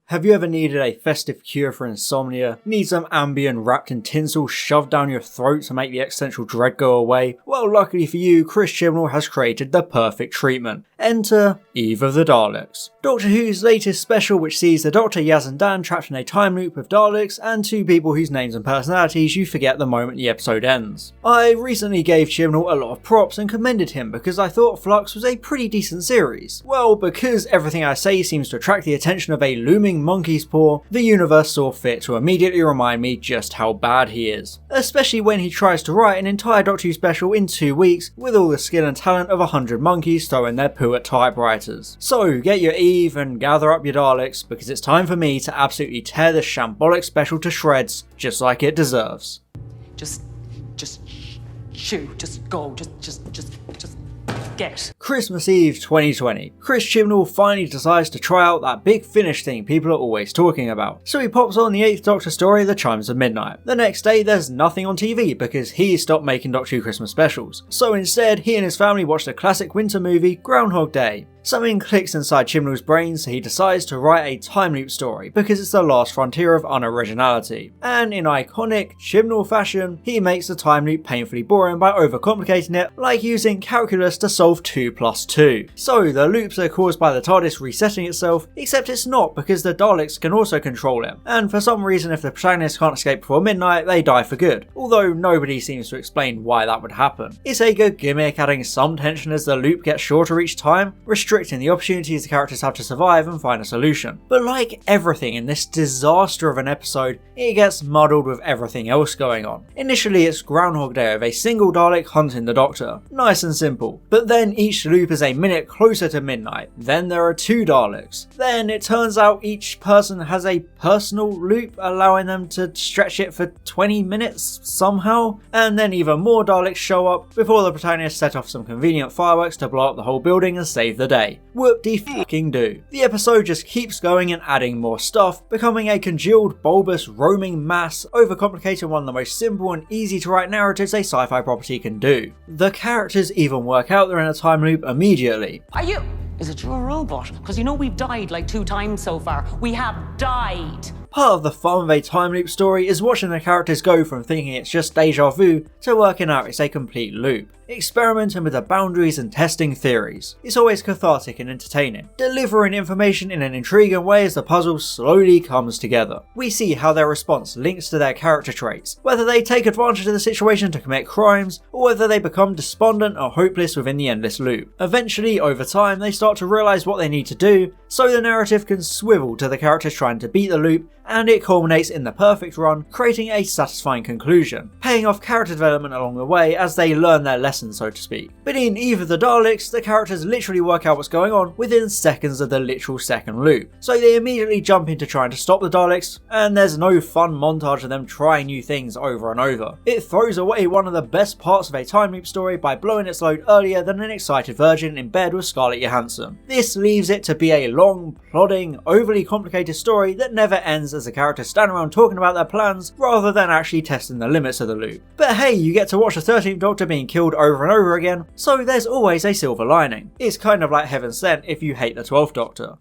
Have you ever needed a festive cure for insomnia? Need some Ambien wrapped in tinsel shoved down your throat to make the existential dread go away? Well, luckily for you, Chris Chibnall has created the perfect treatment. Enter Eve of the Daleks. Doctor Who's latest special, which sees the Doctor, Yaz and Dan trapped in a time loop with Daleks and two people whose names and personalities you forget the moment the episode ends. I recently gave Chibnall a lot of props and commended him because I thought Flux was a pretty decent series. Well, because everything I say seems to attract the attention of a looming monkey's paw, the universe saw fit to immediately remind me just how bad he is. Especially when he tries to write an entire Doctor Who special in 2 weeks with all the skill and talent of 100 monkeys throwing their poo at typewriters. So get your Eve and gather up your Daleks because it's time for me to absolutely tear this shambolic special to shreds just like it deserves. Just shoot, just go, just get. Christmas Eve 2020. Chris Chibnall finally decides to try out that big finish thing people are always talking about. So he pops on the 8th Doctor story, The Chimes of Midnight. The next day there's nothing on TV because he stopped making Doctor Who Christmas specials. So instead he and his family watched the classic winter movie Groundhog Day. Something clicks inside Chibnall's brain, so he decides to write a time loop story because it's the last frontier of unoriginality. And in iconic Chibnall fashion, he makes the time loop painfully boring by overcomplicating it, like using calculus to solve 2 + 2. So the loops are caused by the TARDIS resetting itself, except it's not because the Daleks can also control it. And for some reason, if the protagonists can't escape before midnight, they die for good. Although nobody seems to explain why that would happen. It's a good gimmick, adding some tension as the loop gets shorter each time, restricting the opportunities the characters have to survive and find a solution. But like everything in this disaster of an episode, it gets muddled with everything else going on. Initially it's Groundhog Day of a single Dalek hunting the Doctor. Nice and simple. But then each loop is a minute closer to midnight. Then there are 2 Daleks. Then it turns out each person has a personal loop, allowing them to stretch it for 20 minutes somehow. And then even more Daleks show up before the protagonists set off some convenient fireworks to blow up the whole building and save the day. Whoop-de-fucking-do. The episode just keeps going and adding more stuff, becoming a congealed, bulbous, roaming mass, overcomplicating one of the most simple and easy to write narratives a sci-fi property can do. The characters even work out they're in a time loop immediately. Is it you a robot? Because you know we've died like 2 times so far. We have died. Part of the fun of a time loop story is watching the characters go from thinking it's just deja vu to working out it's a complete loop. Experimenting with the boundaries and testing theories. It's always cathartic and entertaining, delivering information in an intriguing way as the puzzle slowly comes together. We see how their response links to their character traits, whether they take advantage of the situation to commit crimes, or whether they become despondent or hopeless within the endless loop. Eventually, over time, they start to realise what they need to do, so the narrative can swivel to the characters trying to beat the loop, and it culminates in the perfect run, creating a satisfying conclusion, paying off character development along the way as they learn their lessons, so to speak. But in Eve of the Daleks, the characters literally work out what's going on within seconds of the literal second loop, so they immediately jump into trying to stop the Daleks, and there's no fun montage of them trying new things over and over. It throws away one of the best parts of a time loop story by blowing its load earlier than an excited virgin in bed with Scarlett Johansson. This leaves it to be a long, plodding, overly complicated story that never ends as the characters stand around talking about their plans rather than actually testing the limits of the loop. But hey, you get to watch the 13th Doctor being killed over and over again, so there's always a silver lining. It's kind of like Heaven Sent if you hate the 12th Doctor.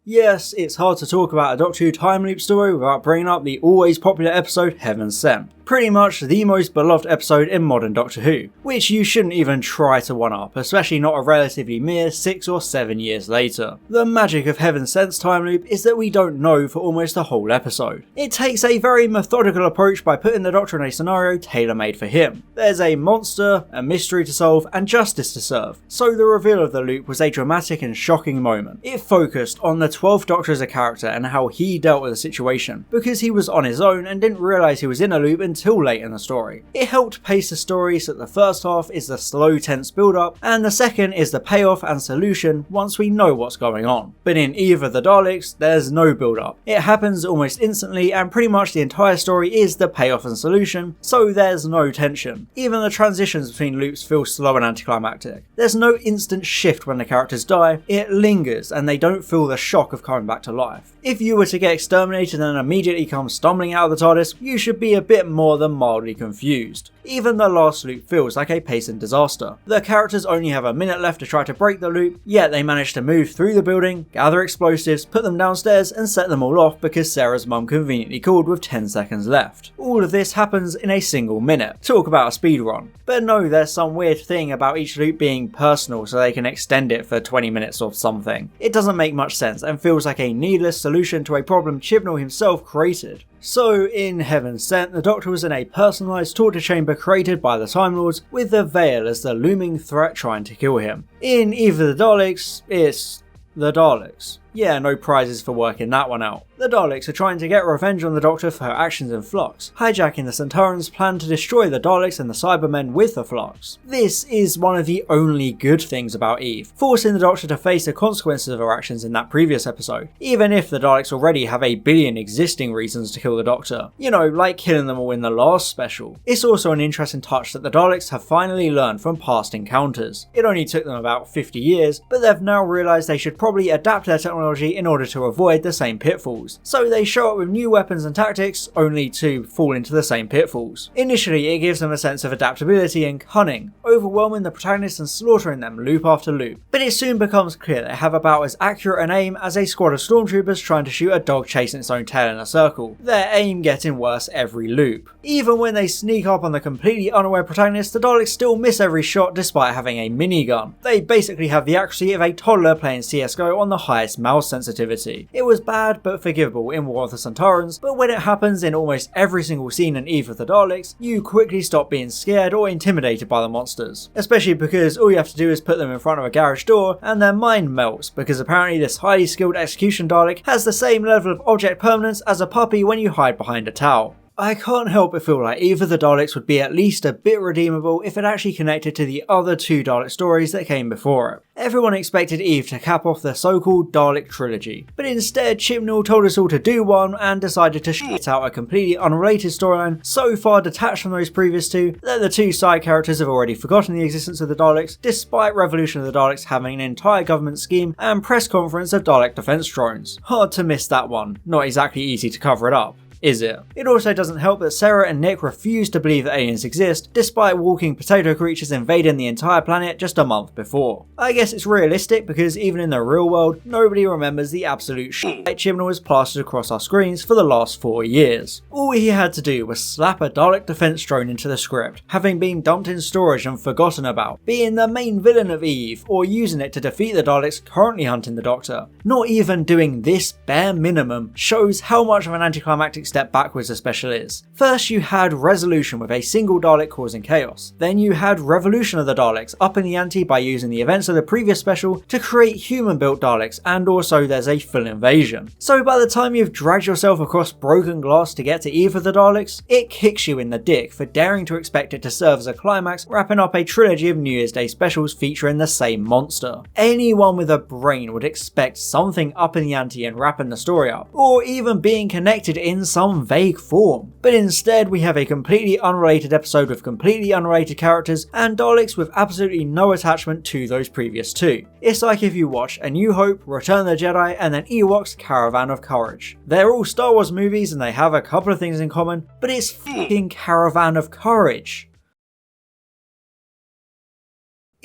Yes, it's hard to talk about a Doctor Who time loop story without bringing up the always popular episode Heaven Sent. Pretty much the most beloved episode in modern Doctor Who, which you shouldn't even try to one-up, especially not a relatively mere 6 or 7 years later. The magic of Heaven Sent's time loop is that we don't know for almost the whole episode. It takes a very methodical approach by putting the Doctor in a scenario tailor-made for him. There's a monster, a mystery to solve, and justice to serve, so the reveal of the loop was a dramatic and shocking moment. It focused on the 12th Doctor as a character and how he dealt with the situation, because he was on his own and didn't realise he was in a loop until late in the story. It helped pace the story so that the first half is the slow, tense build-up, and the second is the payoff and solution once we know what's going on. But in Eve of the Daleks, there's no build-up. It happens almost instantly, and pretty much the entire story is the payoff and solution, so there's no tension. Even the transitions between loops feel slow and anticlimactic. There's no instant shift when the characters die, it lingers, and they don't feel the shock of coming back to life. If you were to get exterminated and immediately come stumbling out of the TARDIS, you should be a bit more more than mildly confused. Even the last loop feels like a pacing disaster. The characters only have a minute left to try to break the loop, yet they manage to move through the building, gather explosives, put them downstairs and set them all off because Sarah's mum conveniently called with 10 seconds left. All of this happens in a single minute. Talk about a speedrun. But no, there's some weird thing about each loop being personal so they can extend it for 20 minutes or something. It doesn't make much sense and feels like a needless solution to a problem Chibnall himself created. So, in Heaven Sent, the Doctor was in a personalised torture chamber created by the Time Lords, with the Veil as the looming threat trying to kill him. In Eve of the Daleks, it's the Daleks. Yeah, no prizes for working that one out. The Daleks are trying to get revenge on the Doctor for her actions in Flux, hijacking the Centaurans' plan to destroy the Daleks and the Cybermen with the Flux. This is one of the only good things about Eve, forcing the Doctor to face the consequences of her actions in that previous episode, even if the Daleks already have a billion existing reasons to kill the Doctor. You know, like killing them all in the last special. It's also an interesting touch that the Daleks have finally learned from past encounters. It only took them about 50 years, but they've now realised they should probably adapt their technology in order to avoid the same pitfalls. So they show up with new weapons and tactics, only to fall into the same pitfalls. Initially, it gives them a sense of adaptability and cunning, overwhelming the protagonists and slaughtering them loop after loop. But it soon becomes clear they have about as accurate an aim as a squad of stormtroopers trying to shoot a dog chasing its own tail in a circle, their aim getting worse every loop. Even when they sneak up on the completely unaware protagonist, the Daleks still miss every shot despite having a minigun. They basically have the accuracy of a toddler playing CSGO on the highest mouse sensitivity. It was bad but forgivable in War of the Centaurans, but when it happens in almost every single scene in Eve of the Daleks, you quickly stop being scared or intimidated by the monsters. Especially because all you have to do is put them in front of a garage door and their mind melts, because apparently this highly skilled execution Dalek has the same level of object permanence as a puppy when you hide behind a towel. I can't help but feel like Eve of the Daleks would be at least a bit redeemable if it actually connected to the other two Dalek stories that came before it. Everyone expected Eve to cap off the so-called Dalek trilogy, but instead Chibnall told us all to do one and decided to shit out a completely unrelated storyline so far detached from those previous two that the two side characters have already forgotten the existence of the Daleks, despite Revolution of the Daleks having an entire government scheme and press conference of Dalek defense drones. Hard to miss that one, not exactly easy to cover it up. Is it? It also doesn't help that Sarah and Nick refuse to believe that aliens exist, despite walking potato creatures invading the entire planet just a month before. I guess it's realistic because even in the real world, nobody remembers the absolute shit Chibnall has plastered across our screens for the last 4 years. All he had to do was slap a Dalek defense drone into the script, having been dumped in storage and forgotten about, being the main villain of Eve, or using it to defeat the Daleks currently hunting the Doctor. Not even doing this bare minimum shows how much of an anticlimactic step backwards the special is. First you had Resolution with a single Dalek causing chaos. Then you had Revolution of the Daleks upping the ante by using the events of the previous special to create human-built Daleks, and also there's a full invasion. So by the time you've dragged yourself across broken glass to get to Eve of the Daleks, it kicks you in the dick for daring to expect it to serve as a climax, wrapping up a trilogy of New Year's Day specials featuring the same monster. Anyone with a brain would expect something up in the ante and wrapping the story up, or even being connected in some vague form. But instead we have a completely unrelated episode with completely unrelated characters and Daleks with absolutely no attachment to those previous two. It's like if you watch A New Hope, Return of the Jedi and then Ewoks Caravan of Courage. They're all Star Wars movies and they have a couple of things in common, but it's fucking Caravan of Courage.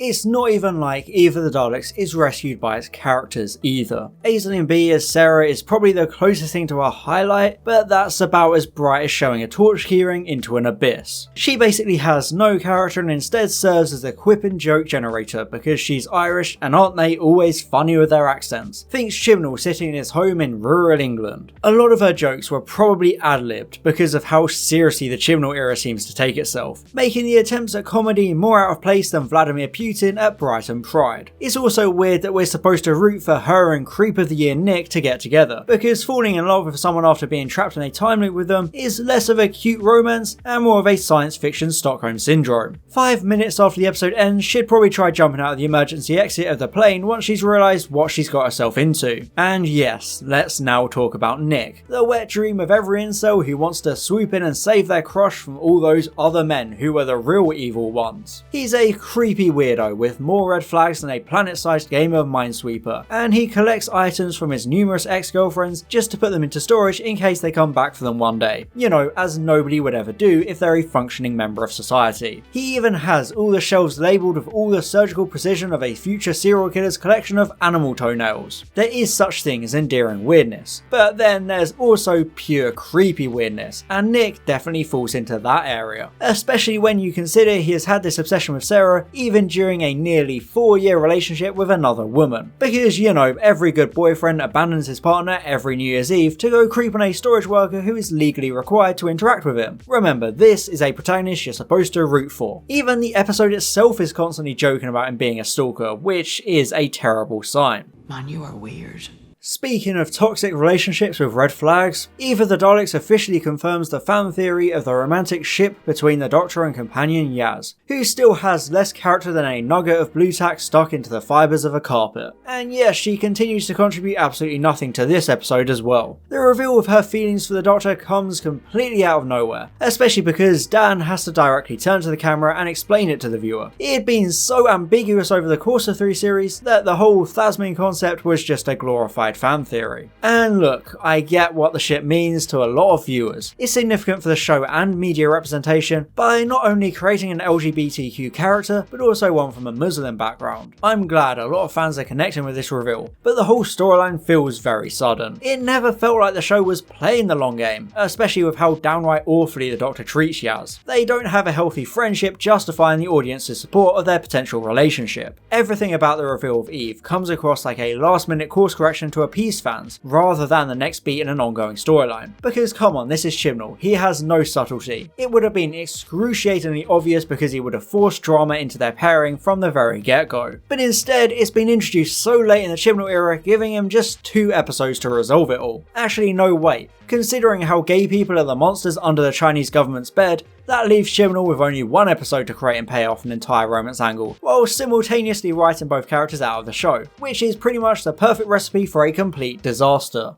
It's not even like Eve of the Daleks is rescued by its characters either. Aislinn B as Sarah is probably the closest thing to a highlight, but that's about as bright as showing a torch keyring into an abyss. She basically has no character and instead serves as a quip and joke generator because she's Irish and aren't they always funny with their accents? Thinks Chibnall sitting in his home in rural England. A lot of her jokes were probably ad-libbed because of how seriously the Chibnall era seems to take itself, making the attempts at comedy more out of place than Vladimir Putin at Brighton Pride. It's also weird that we're supposed to root for her and Creep of the Year Nick to get together, because falling in love with someone after being trapped in a time loop with them is less of a cute romance and more of a science fiction Stockholm syndrome. 5 minutes after the episode ends, she'd probably try jumping out of the emergency exit of the plane once she's realised what she's got herself into. And yes, let's now talk about Nick, the wet dream of every incel who wants to swoop in and save their crush from all those other men who were the real evil ones. He's a creepy weirdo weirdo with more red flags than a planet-sized game of Minesweeper, and he collects items from his numerous ex-girlfriends just to put them into storage in case they come back for them one day. You know, as nobody would ever do if they're a functioning member of society. He even has all the shelves labelled with all the surgical precision of a future serial killer's collection of animal toenails. There is such thing as endearing weirdness, but then there's also pure creepy weirdness, and Nick definitely falls into that area. Especially when you consider he has had this obsession with Sarah even during a nearly 4-year relationship with another woman. Because, you know, every good boyfriend abandons his partner every New Year's Eve to go creep on a storage worker who is legally required to interact with him. Remember, this is a protagonist you're supposed to root for. Even the episode itself is constantly joking about him being a stalker, which is a terrible sign. Man, you are weird. Speaking of toxic relationships with red flags, Eve of the Daleks officially confirms the fan theory of the romantic ship between the Doctor and companion Yaz, who still has less character than a nugget of blue tack stuck into the fibres of a carpet. And yes, she continues to contribute absolutely nothing to this episode as well. The reveal of her feelings for the Doctor comes completely out of nowhere, especially because Dan has to directly turn to the camera and explain it to the viewer. It had been so ambiguous over the course of 3 series that the whole Thasmin concept was just a glorified fan theory. And look, I get what the ship means to a lot of viewers. It's significant for the show and media representation by not only creating an LGBTQ character, but also one from a Muslim background. I'm glad a lot of fans are connecting with this reveal, but the whole storyline feels very sudden. It never felt like the show was playing the long game, especially with how downright awfully the Doctor treats Yaz. They don't have a healthy friendship justifying the audience's support of their potential relationship. Everything about the reveal of Eve comes across like a last-minute course correction to appease fans, rather than the next beat in an ongoing storyline. Because come on, this is Chibnall, he has no subtlety. It would have been excruciatingly obvious because he would have forced drama into their pairing from the very get-go. But instead, it's been introduced so late in the Chibnall era, giving him just 2 episodes to resolve it all. Actually, no wait. Considering how gay people are the monsters under the Chinese government's bed, that leaves Chibnall with only 1 episode to create and pay off an entire romance angle, while simultaneously writing both characters out of the show, which is pretty much the perfect recipe for a complete disaster.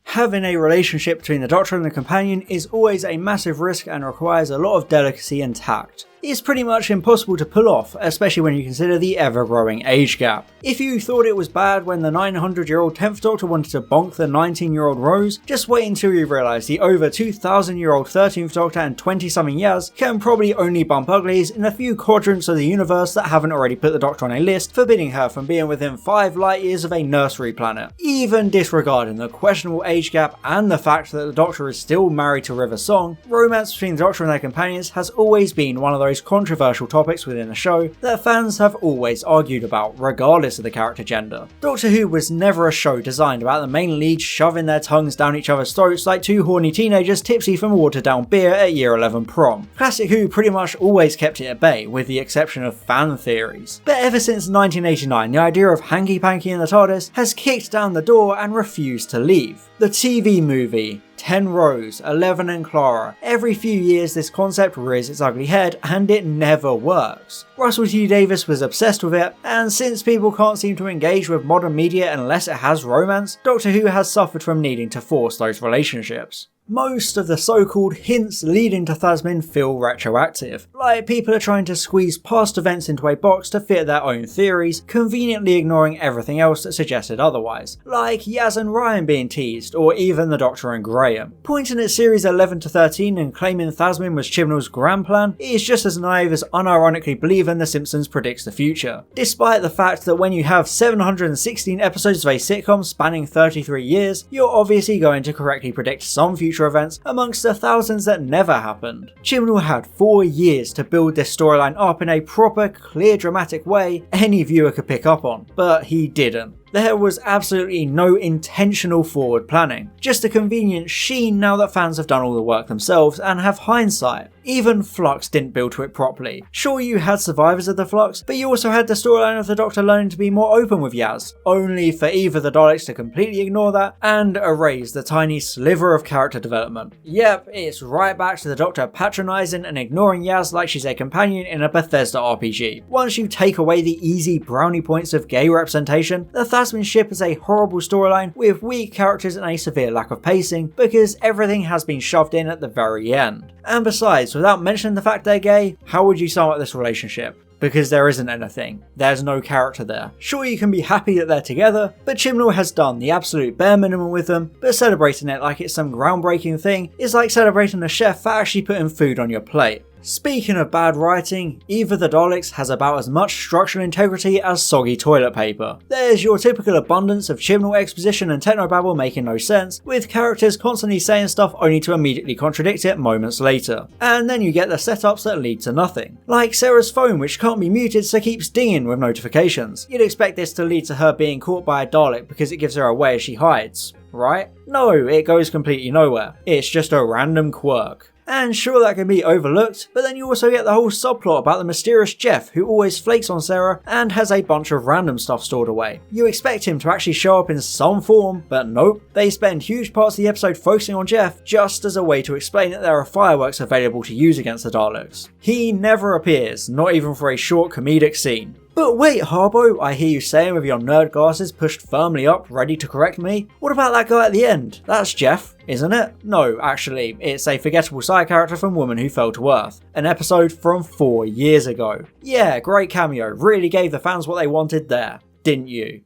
Having a relationship between the Doctor and the companion is always a massive risk and requires a lot of delicacy and tact. It's pretty much impossible to pull off, especially when you consider the ever-growing age gap. If you thought it was bad when the 900-year-old 10th Doctor wanted to bonk the 19-year-old Rose, just wait until you realise the over 2,000-year-old 13th Doctor and 20-something Yaz can probably only bump uglies in a few quadrants of the universe that haven't already put the Doctor on a list forbidding her from being within 5 light years of a nursery planet. Even disregarding the questionable age gap and the fact that the Doctor is still married to River Song, romance between the Doctor and their companions has always been one of those controversial topics within the show that fans have always argued about, regardless of the character gender. Doctor Who was never a show designed about the main lead shoving their tongues down each other's throats like 2 horny teenagers tipsy from a watered down beer at year 11 prom. Classic Who pretty much always kept it at bay, with the exception of fan theories. But ever since 1989, the idea of Hanky Panky in the TARDIS has kicked down the door and refused to leave. The TV movie, 10 Rose, 11 and Clara. Every few years this concept rears its ugly head and it never works. Russell T Davies was obsessed with it, and since people can't seem to engage with modern media unless it has romance, Doctor Who has suffered from needing to force those relationships. Most of the so-called hints leading to Thasmin feel retroactive, like people are trying to squeeze past events into a box to fit their own theories, conveniently ignoring everything else that suggested otherwise, like Yaz and Ryan being teased, or even the Doctor and Graham. Pointing at series 11 to 13 and claiming Thasmin was Chibnall's grand plan is just as naive as unironically believing The Simpsons predicts the future, despite the fact that when you have 716 episodes of a sitcom spanning 33 years, you're obviously going to correctly predict some future events amongst the thousands that never happened. Chibnall had 4 years to build this storyline up in a proper, clear, dramatic way any viewer could pick up on, but he didn't. There was absolutely no intentional forward planning, just a convenient sheen now that fans have done all the work themselves and have hindsight. Even Flux didn't build to it properly. Sure, you had survivors of the Flux, but you also had the storyline of the Doctor learning to be more open with Yaz, only for either the Daleks to completely ignore that and erase the tiny sliver of character development. Yep, it's right back to the Doctor patronising and ignoring Yaz like she's a companion in a Bethesda RPG. Once you take away the easy brownie points of gay representation, the Phasmin's ship is a horrible storyline with weak characters and a severe lack of pacing because everything has been shoved in at the very end. And besides, without mentioning the fact they're gay, how would you sum up this relationship? Because there isn't anything. There's no character there. Sure, you can be happy that they're together, but Chibnall has done the absolute bare minimum with them, but celebrating it like it's some groundbreaking thing is like celebrating a chef for actually putting food on your plate. Speaking of bad writing, Eve of the Daleks has about as much structural integrity as soggy toilet paper. There's your typical abundance of Chibnall exposition and technobabble making no sense, with characters constantly saying stuff only to immediately contradict it moments later. And then you get the setups that lead to nothing. Like Sarah's phone, which can't be muted so keeps dinging with notifications. You'd expect this to lead to her being caught by a Dalek because it gives her away as she hides, right? No, it goes completely nowhere. It's just a random quirk. And sure, that can be overlooked, but then you also get the whole subplot about the mysterious Jeff who always flakes on Sarah and has a bunch of random stuff stored away. You expect him to actually show up in some form, but nope. They spend huge parts of the episode focusing on Jeff just as a way to explain that there are fireworks available to use against the Daleks. He never appears, not even for a short comedic scene. But wait, Harbo, I hear you saying with your nerd glasses pushed firmly up, ready to correct me. What about that guy at the end? That's Jeff, isn't it? No, actually, it's a forgettable side character from Woman Who Fell to Earth, an episode from 4 years ago. Yeah, great cameo, really gave the fans what they wanted there, didn't you?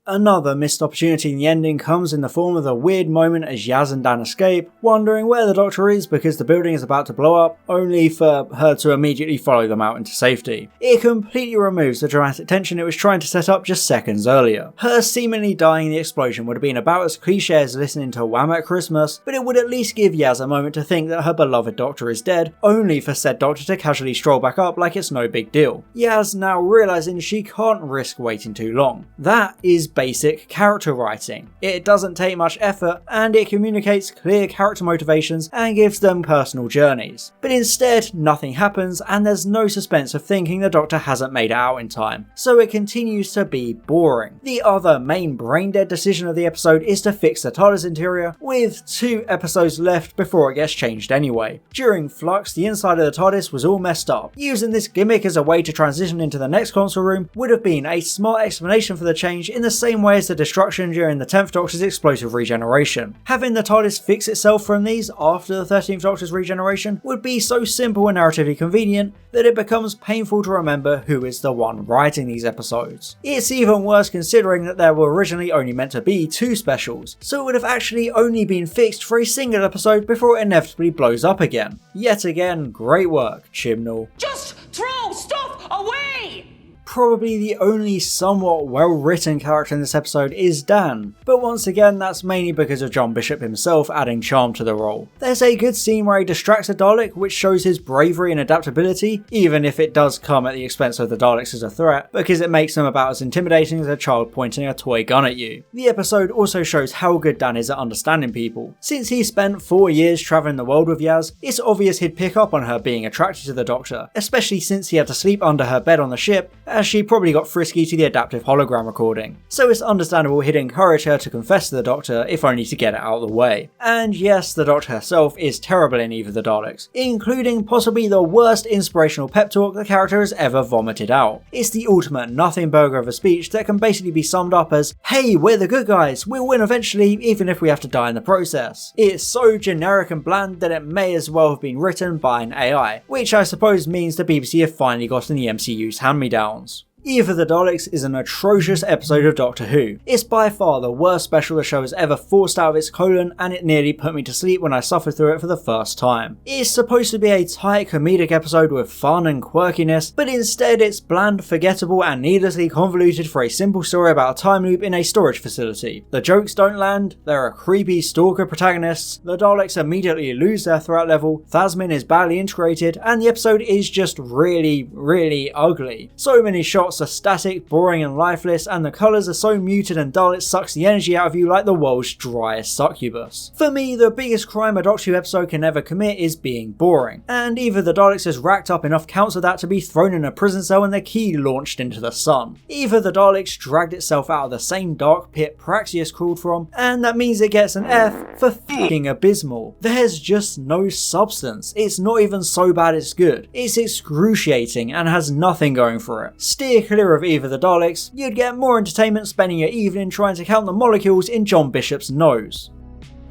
Another missed opportunity in the ending comes in the form of a weird moment as Yaz and Dan escape, wondering where the Doctor is because the building is about to blow up, only for her to immediately follow them out into safety. It completely removes the dramatic tension it was trying to set up just seconds earlier. Her seemingly dying in the explosion would have been about as cliche as listening to Wham at Christmas, but it would at least give Yaz a moment to think that her beloved Doctor is dead, only for said Doctor to casually stroll back up like it's no big deal. Yaz now realising she can't risk waiting too long. That is basic character writing. It doesn't take much effort and it communicates clear character motivations and gives them personal journeys. But instead, nothing happens and there's no suspense of thinking the Doctor hasn't made it out in time, so it continues to be boring. The other main brain-dead decision of the episode is to fix the TARDIS interior, with 2 episodes left before it gets changed anyway. During Flux, the inside of the TARDIS was all messed up. Using this gimmick as a way to transition into the next console room would have been a smart explanation for the change in the same way as the destruction during the 10th Doctor's explosive regeneration. Having the TARDIS fix itself from these after the 13th Doctor's regeneration would be so simple and narratively convenient that it becomes painful to remember who is the one writing these episodes. It's even worse considering that there were originally only meant to be 2 specials, so it would have actually only been fixed for a single episode before it inevitably blows up again. Yet again, great work, Chibnall. Just throw stuff away! Probably the only somewhat well-written character in this episode is Dan, but once again that's mainly because of John Bishop himself adding charm to the role. There's a good scene where he distracts a Dalek which shows his bravery and adaptability, even if it does come at the expense of the Daleks as a threat, because it makes them about as intimidating as a child pointing a toy gun at you. The episode also shows how good Dan is at understanding people. Since he spent 4 years travelling the world with Yaz, it's obvious he'd pick up on her being attracted to the Doctor, especially since he had to sleep under her bed on the ship, as she probably got frisky to the adaptive hologram recording, so it's understandable he'd encourage her to confess to the Doctor if only to get it out of the way. And yes, the Doctor herself is terrible in Eve of the Daleks, including possibly the worst inspirational pep talk the character has ever vomited out. It's the ultimate nothing burger of a speech that can basically be summed up as, "Hey, we're the good guys, we'll win eventually even if we have to die in the process." It's so generic and bland that it may as well have been written by an AI, which I suppose means the BBC have finally gotten the MCU's hand-me-downs. Eve of the Daleks is an atrocious episode of Doctor Who. It's by far the worst special the show has ever forced out of its colon, and it nearly put me to sleep when I suffered through it for the first time. It's supposed to be a tight comedic episode with fun and quirkiness, but instead it's bland, forgettable and needlessly convoluted for a simple story about a time loop in a storage facility. The jokes don't land, there are creepy stalker protagonists, the Daleks immediately lose their threat level, Phasmin is badly integrated, and the episode is just really ugly. So many shots are static, boring and lifeless, and the colours are so muted and dull it sucks the energy out of you like the world's driest succubus. For me, the biggest crime a Doctor Who episode can ever commit is being boring, and Eve of the Daleks has racked up enough counts of that to be thrown in a prison cell and the key launched into the sun. Eve of the Daleks dragged itself out of the same dark pit Praxius crawled from, and that means it gets an F for f***ing abysmal. There's just no substance. It's not even so bad it's good. It's excruciating and has nothing going for it. Steer clear of either the Daleks, you'd get more entertainment spending your evening trying to count the molecules in John Bishop's nose.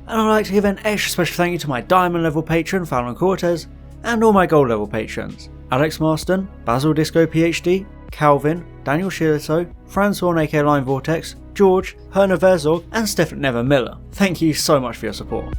And I'd like to give an extra special thank you to my Diamond level patron Fallon Cortez, and all my Gold level patrons: Alex Marston, Basil Disco PhD, Calvin, Daniel Shilito, Francois aka Line Vortex, George, Herna Verzog, and Stefan Never Miller. Thank you so much for your support.